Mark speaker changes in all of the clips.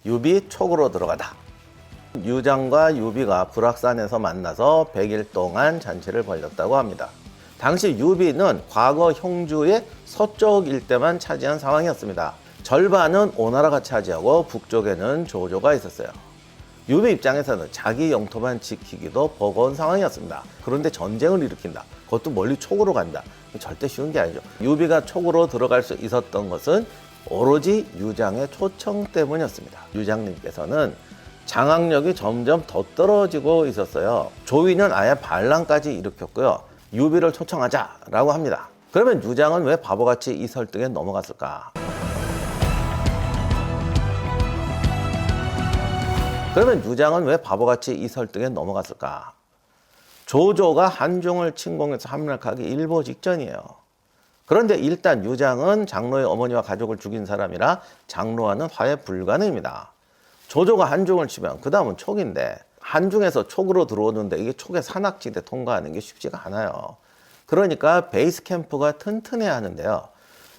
Speaker 1: 유비 촉으로 들어가다. 유장과 유비가 불악산에서 만나서 100일 동안 잔치를 벌였다고 합니다. 당시 유비는 과거 형주의 서쪽 일대만 차지한 상황이었습니다. 절반은 오나라가 차지하고 북쪽에는 조조가 있었어요. 유비 입장에서는 자기 영토만 지키기도 버거운 상황이었습니다. 그런데 전쟁을 일으킨다. 그것도 멀리 촉으로 간다. 절대 쉬운 게 아니죠. 유비가 촉으로 들어갈 수 있었던 것은 오로지 유장의 초청 때문이었습니다. 유장님께서는 장악력이 점점 더 떨어지고 있었어요. 조위는 아예 반란까지 일으켰고요. 유비를 초청하자라고 합니다. 그러면 유장은 왜 바보같이 이 설득에 넘어갔을까? 조조가 한중을 침공해서 함락하기 일보 직전이에요. 그런데 일단 유장은 장로의 어머니와 가족을 죽인 사람이라 장로와는 화해 불가능입니다. 조조가 한중을 치면 그 다음은 촉인데 한중에서 촉으로 들어오는데 이게 촉의 산악지대 통과하는 게 쉽지가 않아요. 그러니까 베이스 캠프가 튼튼해야 하는데요.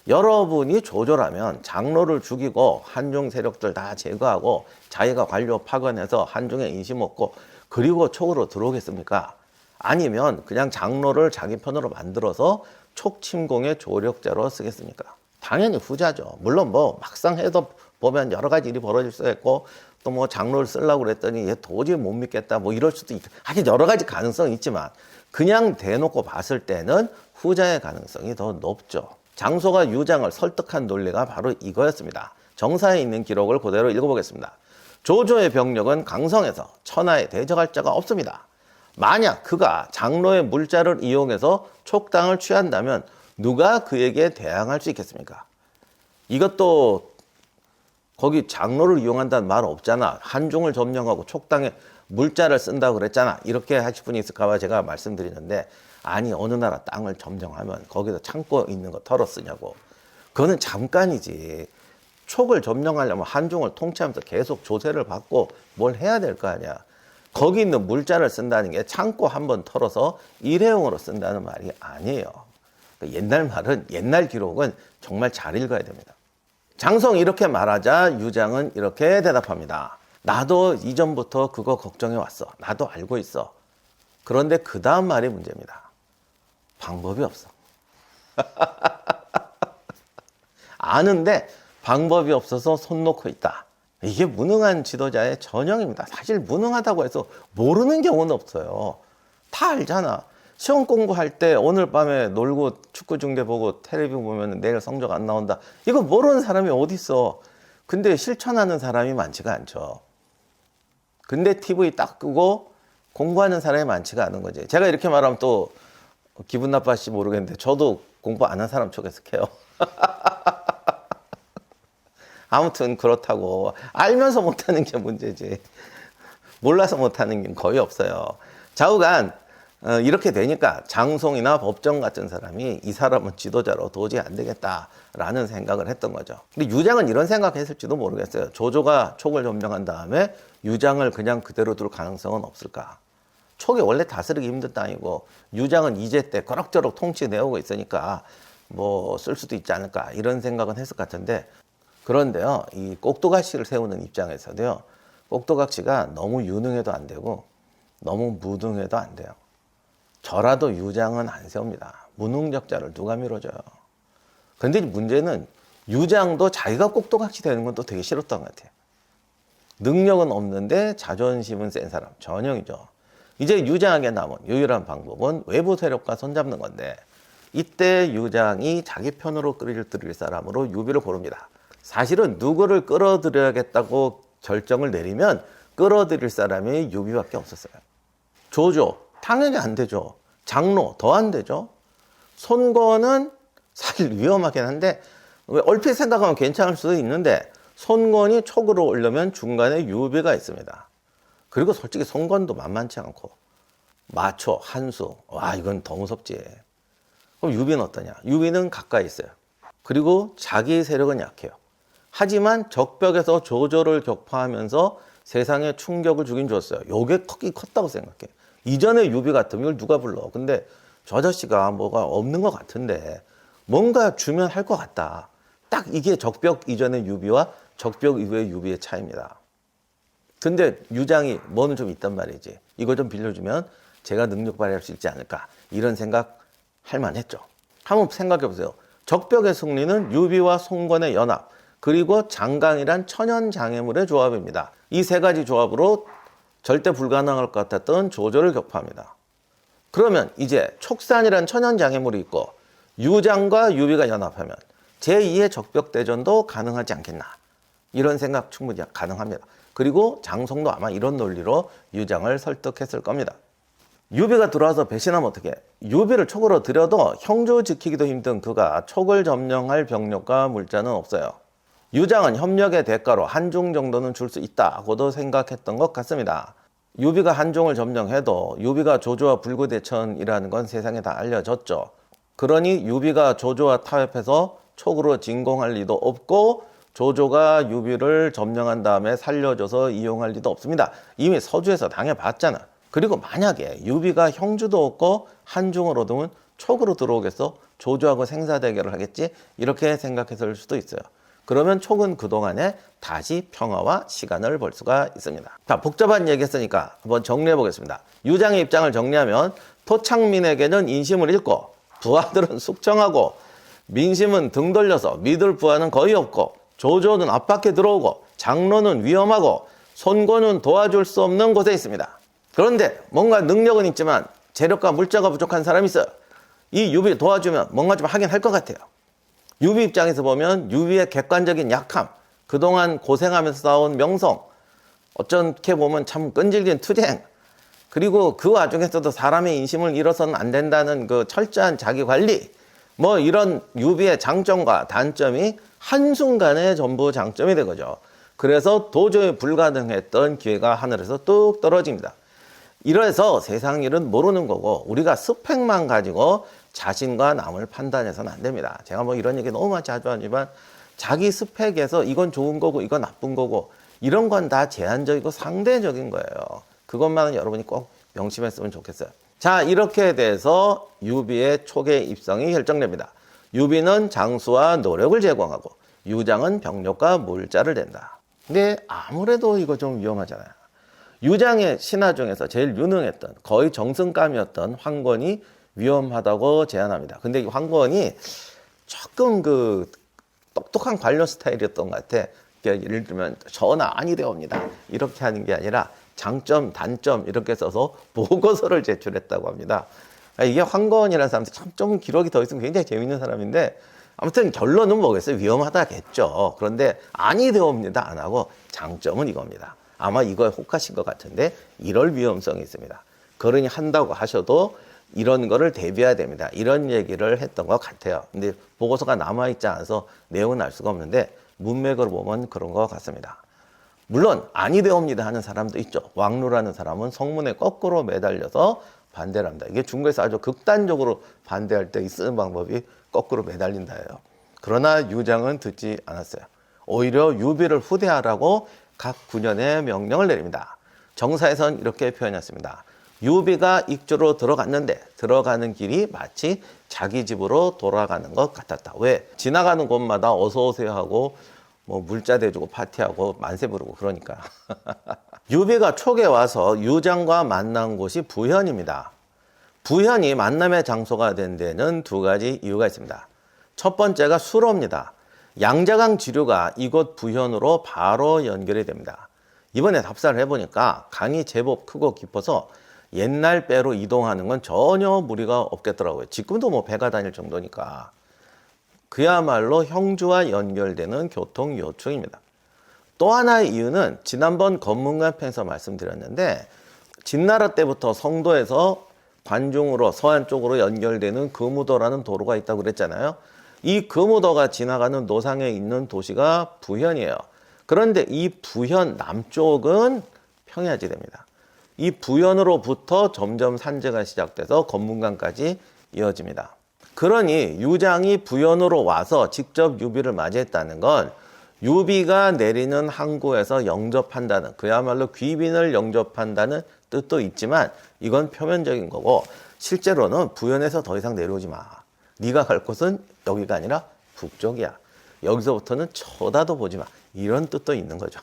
Speaker 1: 여러분이 조조라면 장로를 죽이고 한중 세력들 다 제거하고 자기가 관료 파견해서 한중에 인심 얻고 그리고 촉으로 들어오겠습니까? 아니면 그냥 장로를 자기 편으로 만들어서 촉 침공의 조력자로 쓰겠습니까? 당연히 후자죠. 물론 뭐 막상 해도 보면 여러 가지 일이 벌어질 수도 있고 또 뭐 장로를 쓰려고 그랬더니 얘 도저히 못 믿겠다 뭐 이럴 수도 있고 하긴 여러 가지 가능성이 있지만 그냥 대놓고 봤을 때는 후자의 가능성이 더 높죠. 장소가 유장을 설득한 논리가 바로 이거였습니다. 정사에 있는 기록을 그대로 읽어보겠습니다. 조조의 병력은 강성해서 천하에 대적할 자가 없습니다. 만약 그가 장로의 물자를 이용해서 촉당을 취한다면 누가 그에게 대항할 수 있겠습니까? 이것도 거기 장로를 이용한다는 말 없잖아. 한중을 점령하고 촉당에 물자를 쓴다고 그랬잖아. 이렇게 하실 분이 있을까 봐 제가 말씀드리는데 아니 어느 나라 땅을 점령하면 거기다 창고 있는 거 털어 쓰냐고. 그거는 잠깐이지. 촉을 점령하려면 한중을 통치하면서 계속 조세를 받고 뭘 해야 될 거 아니야. 거기 있는 물자를 쓴다는 게 창고 한번 털어서 일회용으로 쓴다는 말이 아니에요. 옛날 말은, 옛날 기록은 정말 잘 읽어야 됩니다. 장성이 이렇게 말하자 유장은 이렇게 대답합니다. 나도 이전부터 그거 걱정해 왔어. 나도 알고 있어. 그런데 그 다음 말이 문제입니다. 방법이 없어. 아는데 방법이 없어서 손 놓고 있다. 이게 무능한 지도자의 전형입니다. 사실 무능하다고 해서 모르는 경우는 없어요. 다 알잖아. 시험 공부할 때 오늘 밤에 놀고 축구 중계 보고 텔레비 보면 내일 성적 안 나온다. 이거 모르는 사람이 어디 있어. 근데 실천하는 사람이 많지가 않죠. 근데 TV 딱 끄고 공부하는 사람이 많지가 않은 거지. 제가 이렇게 말하면 또 기분 나빠할지 모르겠는데 저도 공부 안 한 사람 쪽에서 해요. 아무튼 그렇다고 알면서 못하는 게 문제지. 몰라서 못하는 게 거의 없어요. 좌우간 이렇게 되니까 장송이나 법정 같은 사람이 이 사람은 지도자로 도저히 안 되겠다라는 생각을 했던 거죠. 근데 유장은 이런 생각했을지도 모르겠어요. 조조가 촉을 점령한 다음에 유장을 그냥 그대로 둘 가능성은 없을까. 촉이 원래 다스리기 힘든 땅이고 유장은 이제 때 그럭저럭 통치 내오고 있으니까 뭐 쓸 수도 있지 않을까 이런 생각은 했을 것 같은데 그런데요, 이 꼭두각시를 세우는 입장에서도요, 꼭두각시가 너무 유능해도 안 되고 너무 무능해도 안 돼요. 저라도 유장은 안 세웁니다. 무능력자를 누가 밀어줘요. 근데 문제는 유장도 자기가 꼭두각시 되는 건 또 되게 싫었던 것 같아요. 능력은 없는데 자존심은 센 사람, 전형이죠. 이제 유장에게 남은 유일한 방법은 외부 세력과 손잡는 건데 이때 유장이 자기 편으로 끌어들일 사람으로 유비를 고릅니다. 사실은 누구를 끌어들여야겠다고 결정을 내리면 끌어들일 사람이 유비밖에 없었어요. 조조, 당연히 안 되죠. 장로, 더 안 되죠. 손권은 사실 위험하긴 한데 얼핏 생각하면 괜찮을 수도 있는데 손권이 촉으로 오려면 중간에 유비가 있습니다. 그리고 솔직히 손권도 만만치 않고 마초, 한수, 와 이건 더 무섭지. 그럼 유비는 어떠냐? 유비는 가까이 있어요. 그리고 자기 세력은 약해요. 하지만 적벽에서 조조를 격파하면서 세상에 충격을 주긴 줬어요. 요게 크기 컸다고 생각해. 이전에 유비 같으면 이걸 누가 불러. 근데 저 아저씨가 뭐가 없는 것 같은데 뭔가 주면 할 것 같다. 딱 이게 적벽 이전의 유비와 적벽 이후의 유비의 차이입니다. 근데 유장이 뭐는 좀 있단 말이지. 이거 좀 빌려주면 제가 능력 발휘할 수 있지 않을까. 이런 생각 할 만했죠. 한번 생각해 보세요. 적벽의 승리는 유비와 송건의 연합, 그리고 장강이란 천연 장애물의 조합입니다. 이 세 가지 조합으로 절대 불가능할 것 같았던 조조를 격파합니다. 그러면 이제 촉산이란 천연 장애물이 있고 유장과 유비가 연합하면 제2의 적벽대전도 가능하지 않겠나. 이런 생각 충분히 가능합니다. 그리고 장송도 아마 이런 논리로 유장을 설득했을 겁니다. 유비가 들어와서 배신하면 어떻게? 유비를 촉으로 들여도 형주 지키기도 힘든 그가 촉을 점령할 병력과 물자는 없어요. 유장은 협력의 대가로 한중 정도는 줄 수 있다고도 생각했던 것 같습니다. 유비가 한중을 점령해도 유비가 조조와 불구대천이라는 건 세상에 다 알려졌죠. 그러니 유비가 조조와 타협해서 촉으로 진공할 리도 없고 조조가 유비를 점령한 다음에 살려줘서 이용할 리도 없습니다. 이미 서주에서 당해봤잖아. 그리고 만약에 유비가 형주도 없고 한중을 얻으면 촉으로 들어오겠어? 조조하고 생사대결을 하겠지? 이렇게 생각했을 수도 있어요. 그러면 촉은 그동안에 다시 평화와 시간을 벌 수가 있습니다. 자, 복잡한 얘기 했으니까 한번 정리해 보겠습니다. 유장의 입장을 정리하면 토착민에게는 인심을 잃고 부하들은 숙청하고 민심은 등 돌려서 믿을 부하는 거의 없고 조조는 앞밖에 들어오고 장로는 위험하고 손권은 도와줄 수 없는 곳에 있습니다. 그런데 뭔가 능력은 있지만 재력과 물자가 부족한 사람이 있어요. 이 유비 도와주면 뭔가 좀 하긴 할 것 같아요. 유비 입장에서 보면 유비의 객관적인 약함, 그동안 고생하면서 쌓아온 명성, 어떻게 보면 참 끈질긴 투쟁, 그리고 그 와중에서도 사람의 인심을 잃어서는 안 된다는 그 철저한 자기관리, 뭐 이런 유비의 장점과 단점이 한순간에 전부 장점이 된 거죠. 그래서 도저히 불가능했던 기회가 하늘에서 뚝 떨어집니다. 이래서 세상 일은 모르는 거고 우리가 스펙만 가지고 자신과 남을 판단해서는 안 됩니다. 제가 뭐 이런 얘기 너무 자주 하지만 자기 스펙에서 이건 좋은 거고 이건 나쁜 거고 이런 건 다 제한적이고 상대적인 거예요. 그것만은 여러분이 꼭 명심했으면 좋겠어요. 자, 이렇게 돼서 유비의 촉의 입성이 결정됩니다. 유비는 장수와 노력을 제공하고 유장은 병력과 물자를 댄다. 근데 아무래도 이거 좀 위험하잖아요. 유장의 신하 중에서 제일 유능했던 거의 정승감이었던 황건이 위험하다고 제안합니다. 근데 이 황건이 조금 그 똑똑한 관료 스타일이었던 것 같아. 그러니까 예를 들면 전하 아니되옵니다. 이렇게 하는 게 아니라 장점, 단점 이렇게 써서 보고서를 제출했다고 합니다. 이게 황건이라는 사람한테 참 좀 기록이 더 있으면 굉장히 재밌는 사람인데 아무튼 결론은 뭐겠어요? 위험하다겠죠. 그런데 아니되옵니다 안 하고 장점은 이겁니다. 아마 이거에 혹하신 것 같은데 이럴 위험성이 있습니다. 그러니 한다고 하셔도 이런 거를 대비해야 됩니다. 이런 얘기를 했던 것 같아요. 근데 보고서가 남아있지 않아서 내용은 알 수가 없는데 문맥으로 보면 그런 것 같습니다. 물론 아니되옵니다 하는 사람도 있죠. 왕루라는 사람은 성문에 거꾸로 매달려서 반대를 합니다. 이게 중국에서 아주 극단적으로 반대할 때 쓰는 방법이 거꾸로 매달린다예요. 그러나 유장은 듣지 않았어요. 오히려 유비를 후대하라고 각 군현에 명령을 내립니다. 정사에선 이렇게 표현했습니다. 유비가 익주로 들어갔는데 들어가는 길이 마치 자기 집으로 돌아가는 것 같았다. 왜? 지나가는 곳마다 어서 오세요 하고 뭐 물자 대주고 파티하고 만세 부르고 그러니까. 유비가 촉에 와서 유장과 만난 곳이 부현입니다. 부현이 만남의 장소가 된 데는 두 가지 이유가 있습니다. 첫 번째가 수로입니다. 양자강 지류가 이곳 부현으로 바로 연결이 됩니다. 이번에 답사를 해보니까 강이 제법 크고 깊어서 옛날 배로 이동하는 건 전혀 무리가 없겠더라고요. 지금도 뭐 배가 다닐 정도니까. 그야말로 형주와 연결되는 교통 요충입니다. 또 하나의 이유는 지난번 검문관 편에서 말씀드렸는데 진나라 때부터 성도에서 관중으로 서안 쪽으로 연결되는 금우도라는 도로가 있다고 그랬잖아요. 이 금우도가 지나가는 노상에 있는 도시가 부현이에요. 그런데 이 부현 남쪽은 평야지대입니다. 이 부현으로부터 점점 산지가 시작돼서 검문관까지 이어집니다. 그러니 유장이 부현으로 와서 직접 유비를 맞이했다는 건 유비가 내리는 항구에서 영접한다는, 그야말로 귀빈을 영접한다는 뜻도 있지만 이건 표면적인 거고 실제로는 부현에서 더 이상 내려오지 마. 네가 갈 곳은 여기가 아니라 북쪽이야. 여기서부터는 쳐다도 보지 마. 이런 뜻도 있는 거죠.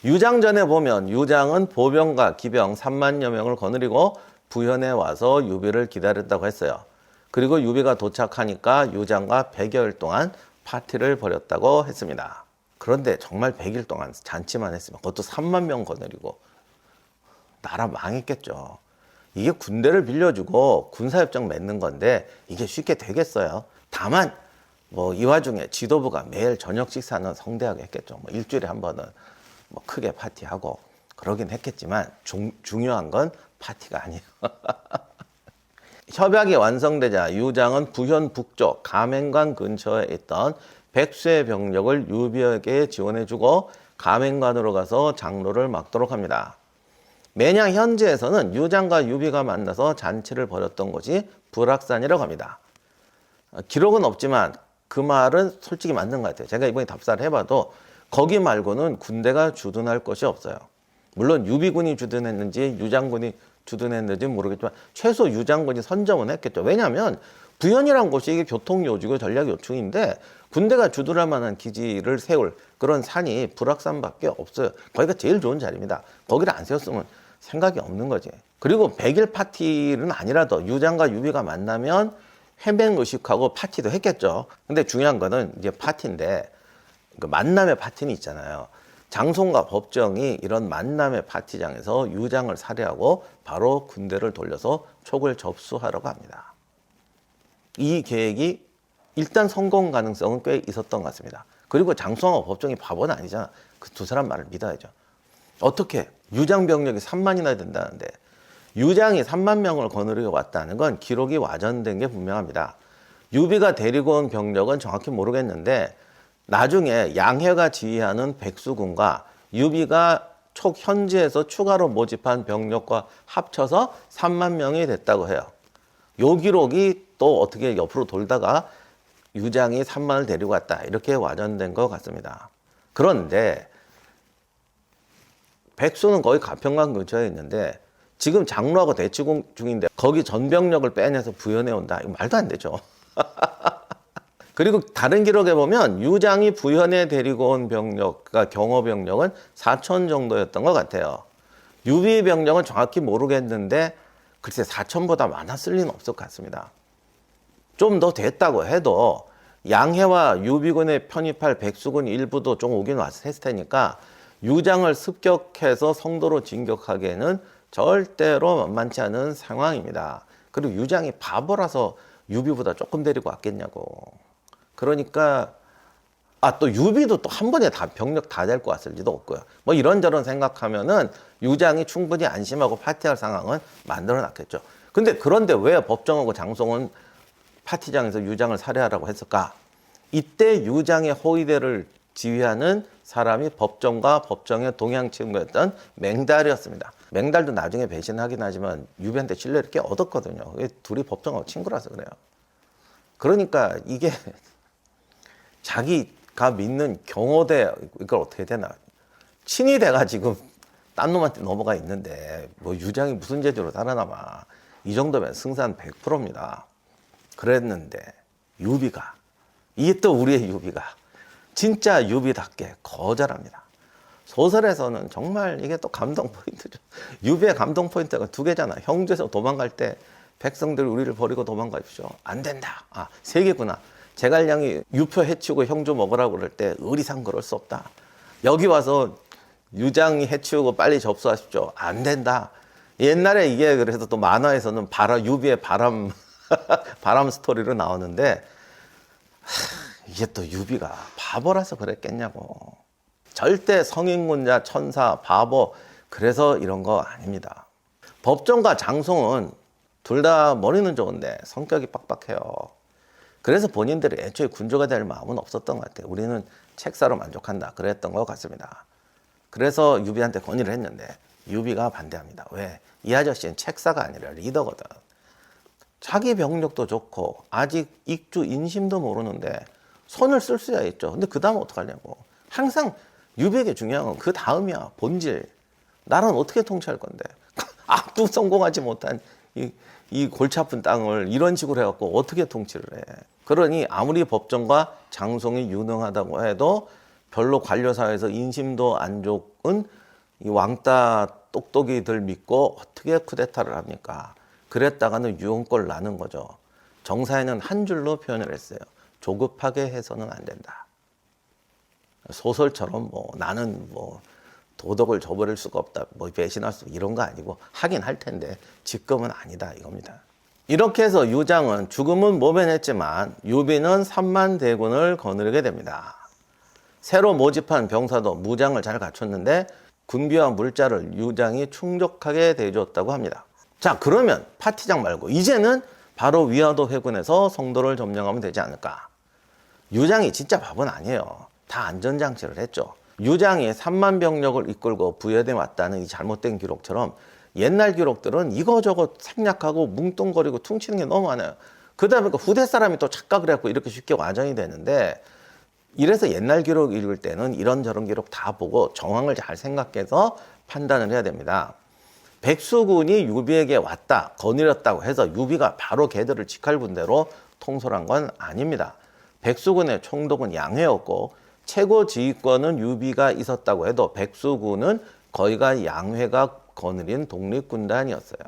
Speaker 1: 유장전에 보면 유장은 보병과 기병 3만여 명을 거느리고 부현에 와서 유비를 기다렸다고 했어요. 그리고 유비가 도착하니까 유장과 100여일 동안 파티를 벌였다고 했습니다. 그런데 정말 100일 동안 잔치만 했으면 그것도 3만 명 거느리고 나라 망했겠죠. 이게 군대를 빌려주고 군사협정 맺는 건데 이게 쉽게 되겠어요. 다만 뭐 이 와중에 지도부가 매일 저녁 식사는 성대하게 했겠죠. 뭐 일주일에 한 번은 뭐 크게 파티하고 그러긴 했겠지만 중요한 건 파티가 아니에요. 협약이 완성되자 유장은 부현 북쪽 가맹관 근처에 있던 백수의 병력을 유비에게 지원해주고 가맹관으로 가서 장로를 막도록 합니다. 매년 현지에서는 유장과 유비가 만나서 잔치를 벌였던 곳이 불악산이라고 합니다. 기록은 없지만 그 말은 솔직히 맞는 것 같아요. 제가 이번에 답사를 해봐도 거기 말고는 군대가 주둔할 것이 없어요. 물론 유비군이 주둔했는지 유장군이 주둔했는지 모르겠지만 최소 유장군이 선점은 했겠죠. 왜냐하면 부현이란 곳이 이게 교통요지고 전략요충인데 군대가 주둔할 만한 기지를 세울 그런 산이 불악산밖에 없어요. 거기가 제일 좋은 자리입니다. 거기를 안 세웠으면 생각이 없는 거지. 그리고 100일 파티는 아니라도 유장과 유비가 만나면 회맹의식하고 파티도 했겠죠. 근데 중요한 거는 이제 파티인데 그 만남의 파티는 있잖아요. 장송과 법정이 이런 만남의 파티장에서 유장을 살해하고 바로 군대를 돌려서 촉을 접수하려고 합니다. 이 계획이 일단 성공 가능성은 꽤 있었던 것 같습니다. 그리고 장송하고 법정이 바보는 아니잖아. 그 두 사람 말을 믿어야죠. 어떻게 유장 병력이 3만이나 된다는데 유장이 3만 명을 거느리고 왔다는 건 기록이 와전된 게 분명합니다. 유비가 데리고 온 병력은 정확히 모르겠는데 나중에 양해가 지휘하는 백수군과 유비가 촉 현지에서 추가로 모집한 병력과 합쳐서 3만 명이 됐다고 해요. 요 기록이 또 어떻게 옆으로 돌다가 유장이 3만을 데리고 왔다 이렇게 와전된 것 같습니다. 그런데 백수는 거의 가평관 근처에 있는데 지금 장로하고 대치 중인데 거기 전병력을 빼내서 부현해 온다. 이거 말도 안 되죠. 그리고 다른 기록에 보면 유장이 부현에 데리고 온 병력, 그러니까 경호병력은 4천 정도였던 것 같아요. 유비 병력은 정확히 모르겠는데 글쎄 4천보다 많았을 리는 없을 것 같습니다. 좀 더 됐다고 해도 양해와 유비군에 편입할 백수군 일부도 좀 오긴 왔을 테니까 유장을 습격해서 성도로 진격하기에는 절대로 만만치 않은 상황입니다. 그리고 유장이 바보라서 유비보다 조금 데리고 왔겠냐고. 그러니까 또 유비도 또 한 번에 다 병력 다 데리고 왔을 리도 없고요. 뭐 이런저런 생각하면은 유장이 충분히 안심하고 파티할 상황은 만들어 놨겠죠. 그런데 왜 법정하고 장송은 파티장에서 유장을 살해하라고 했을까? 이때 유장의 호위대를 지휘하는 사람이 법정과 법정의 동양 친구였던 맹달이었습니다. 맹달도 나중에 배신하긴 하지만 유비한테 신뢰를 꽤 얻었거든요. 둘이 법정하고 친구라서 그래요. 그러니까 이게 자기가 믿는 경호대 이걸 어떻게 되나? 친위대가 지금 딴 놈한테 넘어가 있는데 뭐 유장이 무슨 재주로 살아남아? 이 정도면 승산 100%입니다. 그랬는데 유비가 이게 또 우리의 유비가 진짜 유비답게 거절합니다. 소설에서는 정말 이게 또 감동 포인트죠. 유비의 감동 포인트가 두 개잖아. 형제에서 도망갈 때 백성들 우리를 버리고 도망가십시오. 안 된다. 세 개구나. 제갈량이 유표 해치우고 형조 먹으라고 그럴 때 의리상 그럴 수 없다. 여기 와서 유장이 해치우고 빨리 접수하십시오. 안 된다. 옛날에 이게 그래서 또 만화에서는 유비의 바람 스토리로 나오는데 이게 또 유비가 바보라서 그랬겠냐고. 절대 성인군자, 천사, 바보 그래서 이런 거 아닙니다. 법정과 장송은 둘 다 머리는 좋은데 성격이 빡빡해요. 그래서 본인들이 애초에 군주가 될 마음은 없었던 것 같아요. 우리는 책사로 만족한다 그랬던 것 같습니다. 그래서 유비한테 건의를 했는데 유비가 반대합니다. 왜? 이 아저씨는 책사가 아니라 리더거든. 자기 병력도 좋고 아직 익주 인심도 모르는데 손을 쓸 수야 있죠. 근데 그 다음 어떡하냐고. 항상 유비에게 중요한 건 그 다음이야. 본질. 나는 어떻게 통치할 건데. 앞도 성공하지 못한 이 골치 아픈 땅을 이런 식으로 해갖고 어떻게 통치를 해. 그러니 아무리 법정과 장송이 유능하다고 해도 별로 관료사회에서 인심도 안 좋은 이 왕따 똑똑이들 믿고 어떻게 쿠데타를 합니까? 그랬다가는 유언골 나는 거죠. 정사에는 한 줄로 표현을 했어요. 조급하게 해서는 안 된다. 소설처럼 뭐 나는 뭐 도덕을 저버릴 수가 없다, 뭐 배신할 수 이런 거 아니고 하긴 할 텐데 지금은 아니다 이겁니다. 이렇게 해서 유장은 죽음은 모면했지만 유비는 3만 대군을 거느리게 됩니다. 새로 모집한 병사도 무장을 잘 갖췄는데 군비와 물자를 유장이 충족하게 대줬다고 합니다. 자, 그러면 파티장 말고 이제는 바로 위화도 회군에서 성도를 점령하면 되지 않을까? 유장이 진짜 바보는 아니에요. 다 안전장치를 했죠. 유장이 3만 병력을 이끌고 부여돼 왔다는 이 잘못된 기록처럼 옛날 기록들은 이거저거 생략하고 뭉뚱거리고 퉁치는 게 너무 많아요. 그러다 보니까 후대 사람이 또 착각을 해갖고 이렇게 쉽게 와전이 되는데, 이래서 옛날 기록 읽을 때는 이런저런 기록 다 보고 정황을 잘 생각해서 판단을 해야 됩니다. 백수군이 유비에게 왔다, 거느렸다고 해서 유비가 바로 걔들을 직할군대로 통솔한 건 아닙니다. 백수군의 총독은 양회였고 최고 지휘권은 유비가 있었다고 해도 백수군은 거의가 양회가 거느린 독립군단이었어요.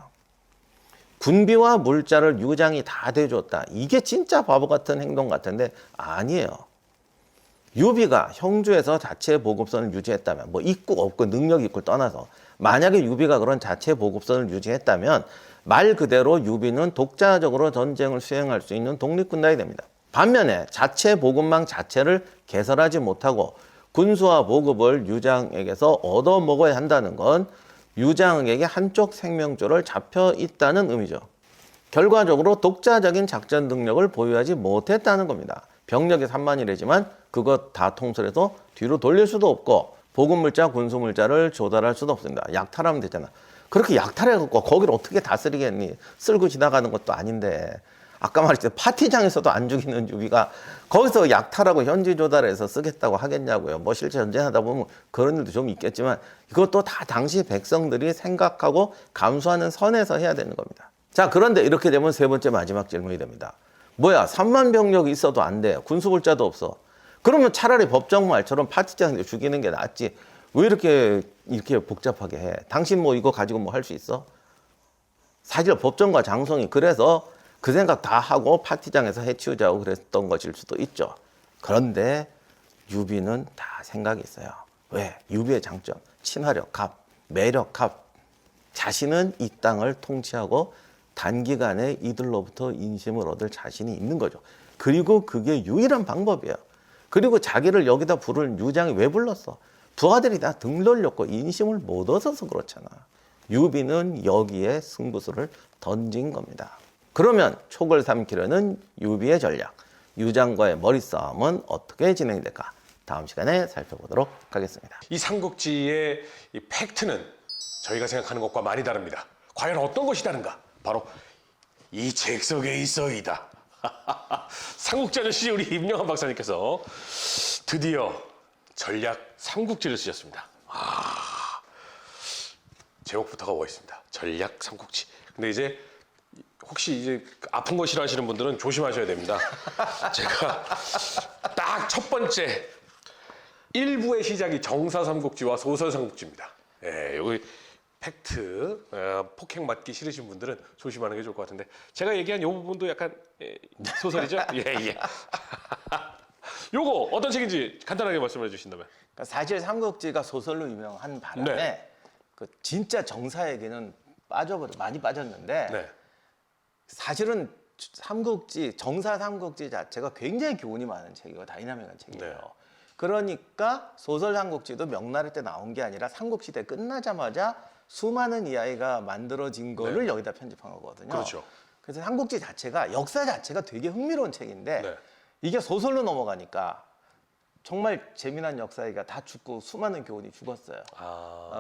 Speaker 1: 군비와 물자를 유장이 다 대줬다. 이게 진짜 바보 같은 행동 같은데 아니에요. 유비가 형주에서 자체 보급선을 유지했다면, 뭐 있고 없고 능력 있고 떠나서 만약에 유비가 그런 자체 보급선을 유지했다면 말 그대로 유비는 독자적으로 전쟁을 수행할 수 있는 독립군단이 됩니다. 반면에 자체 보급망 자체를 개설하지 못하고 군수와 보급을 유장에게서 얻어먹어야 한다는 건 유장에게 한쪽 생명줄을 잡혀 있다는 의미죠. 결과적으로 독자적인 작전 능력을 보유하지 못했다는 겁니다. 병력이 3만이래지만 그것 다 통솔해서 뒤로 돌릴 수도 없고 보급물자, 군수물자를 조달할 수도 없습니다. 약탈하면 되잖아. 그렇게 약탈해갖고 거기를 어떻게 다스리겠니? 쓸고 지나가는 것도 아닌데, 아까 말했듯이 파티장에서도 안 죽이는 유비가 거기서 약탈하고 현지 조달해서 쓰겠다고 하겠냐고요. 뭐 실제 전쟁하다 보면 그런 일도 좀 있겠지만 이것도 다 당시 백성들이 생각하고 감수하는 선에서 해야 되는 겁니다. 자, 그런데 이렇게 되면 세 번째 마지막 질문이 됩니다. 뭐야, 3만 병력이 있어도 안 돼. 군수물자도 없어. 그러면 차라리 법정말처럼 파티장에서 죽이는 게 낫지. 왜 이렇게 복잡하게 해? 당신 뭐 이거 가지고 뭐 할 수 있어? 사실 법정과 장성이 그래서 그 생각 다 하고 파티장에서 해치우자고 그랬던 것일 수도 있죠. 그런데 유비는 다 생각이 있어요. 왜? 유비의 장점, 친화력, 갑, 매력, 갑. 자신은 이 땅을 통치하고 단기간에 이들로부터 인심을 얻을 자신이 있는 거죠. 그리고 그게 유일한 방법이에요. 그리고 자기를 여기다 부를 유장이 왜 불렀어? 부하들이 다 등 돌렸고 인심을 못 얻어서 그렇잖아. 유비는 여기에 승부수를 던진 겁니다. 그러면 촉을 삼키려는 유비의 전략, 유장과의 머리싸움은 어떻게 진행이 될까? 다음 시간에 살펴보도록 하겠습니다.
Speaker 2: 이 삼국지의 이 팩트는 저희가 생각하는 것과 많이 다릅니다. 과연 어떤 것이 다른가? 바로 이 책 속에 있어이다. 삼국지 아저씨 우리 임영환 박사님께서 드디어 전략 삼국지를 쓰셨습니다. 제목부터가 멋있습니다. 전략 삼국지. 근데 이제 혹시 이제 아픈 거 싫어하시는 분들은 조심하셔야 됩니다. 제가 딱 첫 번째 1부의 시작이 정사 삼국지와 소설 삼국지입니다. 예, 여기 팩트, 폭행 맞기 싫으신 분들은 조심하는 게 좋을 것 같은데 제가 얘기한 이 부분도 약간 소설이죠? 예. 요거 어떤 책인지 간단하게 말씀해 주신다면.
Speaker 1: 그러니까 사실 삼국지가 소설로 유명한 바람에
Speaker 2: 네.
Speaker 1: 그 진짜 정사에게는 많이 빠졌는데
Speaker 2: 네.
Speaker 1: 사실은 삼국지, 정사 삼국지 자체가 굉장히 교훈이 많은 책이고 다이나믹한 책이에요.
Speaker 2: 네.
Speaker 1: 그러니까 소설 삼국지도 명나라 때 나온 게 아니라 삼국시대 끝나자마자 수많은 이야기가 만들어진 거를 여기다 편집한 거거든요.
Speaker 2: 그렇죠.
Speaker 1: 그래서 삼국지 자체가 역사 자체가 되게 흥미로운 책인데
Speaker 2: 네.
Speaker 1: 이게 소설로 넘어가니까 정말 재미난 역사 얘기가 다 죽고 수많은 교훈이 죽었어요.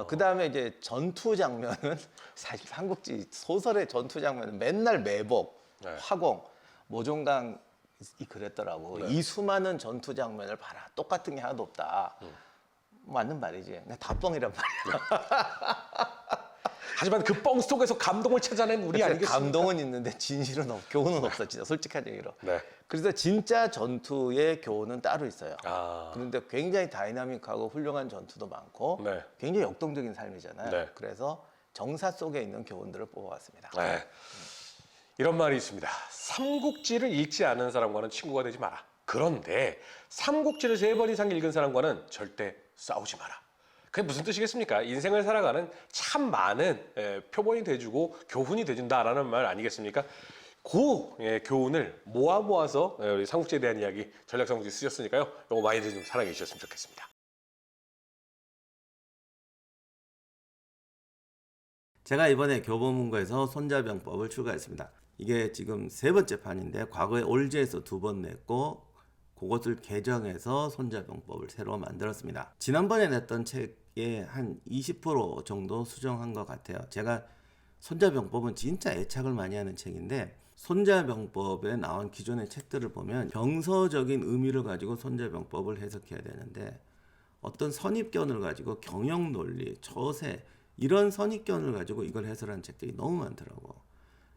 Speaker 1: 그 다음에 이제 전투 장면은 사실 삼국지 소설의 전투 장면은 맨날 매복, 화공, 모종강이 그랬더라고. 이 수많은 전투 장면을 봐라. 똑같은 게 하나도 없다. 맞는 말이지. 그냥 다 뻥이란 말이야.
Speaker 2: 하지만 그 뻥 속에서 감동을 찾아낸 우리 아니겠습니까?
Speaker 1: 감동은 있는데 진실은 교훈은 없어. 진짜 솔직한 얘기로.
Speaker 2: 네.
Speaker 1: 그래서 진짜 전투의 교훈은 따로 있어요.
Speaker 2: 아.
Speaker 1: 그런데 굉장히 다이나믹하고 훌륭한 전투도 많고
Speaker 2: 네.
Speaker 1: 굉장히 역동적인 삶이잖아요.
Speaker 2: 네.
Speaker 1: 그래서 정사 속에 있는 교훈들을 뽑아왔습니다.
Speaker 2: 네. 이런 말이 있습니다. 삼국지를 읽지 않은 사람과는 친구가 되지 마라. 그런데 삼국지를 3번 이상 읽은 사람과는 절대 싸우지 마라. 그게 무슨 뜻이겠습니까? 인생을 살아가는 참 많은 표본이 돼주고 교훈이 돼준다라는 말 아니겠습니까? 그 교훈을 모아서 우리 삼국지에 대한 이야기 전략 삼국지 쓰셨으니까요. 이거 많이들 좀 사랑해 주셨으면 좋겠습니다.
Speaker 1: 제가 이번에 교보문고에서 손자병법을 출간했습니다. 이게 지금 3번째 판인데 과거에 올지에서 2번 냈고 그것을 개정해서 손자병법을 새로 만들었습니다. 지난번에 냈던 책의 한 20% 정도 수정한 것 같아요. 제가 손자병법은 진짜 애착을 많이 하는 책인데 손자병법에 나온 기존의 책들을 보면 병서적인 의미를 가지고 손자병법을 해석해야 되는데 어떤 선입견을 가지고 경영논리, 처세 이런 선입견을 가지고 이걸 해설하는 책들이 너무 많더라고.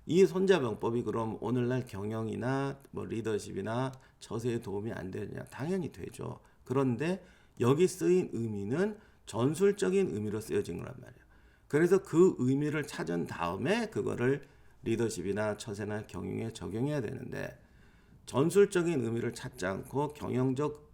Speaker 1: 이 손자병법이 그럼 오늘날 경영이나 뭐 리더십이나 처세에 도움이 안 되느냐? 당연히 되죠. 그런데 여기 쓰인 의미는 전술적인 의미로 쓰여진 거란 말이에요. 그래서 그 의미를 찾은 다음에 그거를 리더십이나 처세나 경영에 적용해야 되는데 전술적인 의미를 찾지 않고 경영적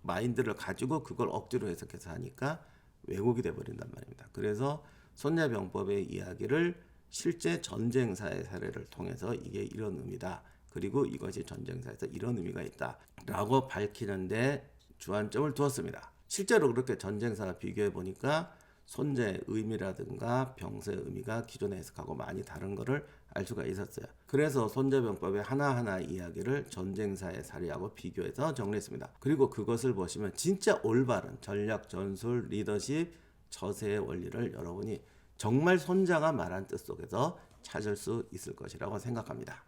Speaker 1: 마인드를 가지고 그걸 억지로 해석해서 하니까 왜곡이 돼버린단 말입니다. 그래서 손자병법의 이야기를 실제 전쟁사의 사례를 통해서 이게 이런 의미다. 그리고 이것이 전쟁사에서 이런 의미가 있다. 라고 밝히는데 주안점을 두었습니다. 실제로 그렇게 전쟁사와 비교해 보니까 손자의 의미라든가 병서의 의미가 기존에 해석하고 많이 다른 거를 알 수가 있었어요. 그래서 손자병법의 하나하나 이야기를 전쟁사의 사례하고 비교해서 정리했습니다. 그리고 그것을 보시면 진짜 올바른 전략, 전술, 리더십, 처세의 원리를 여러분이 정말 손자가 말한 뜻 속에서 찾을 수 있을 것이라고 생각합니다.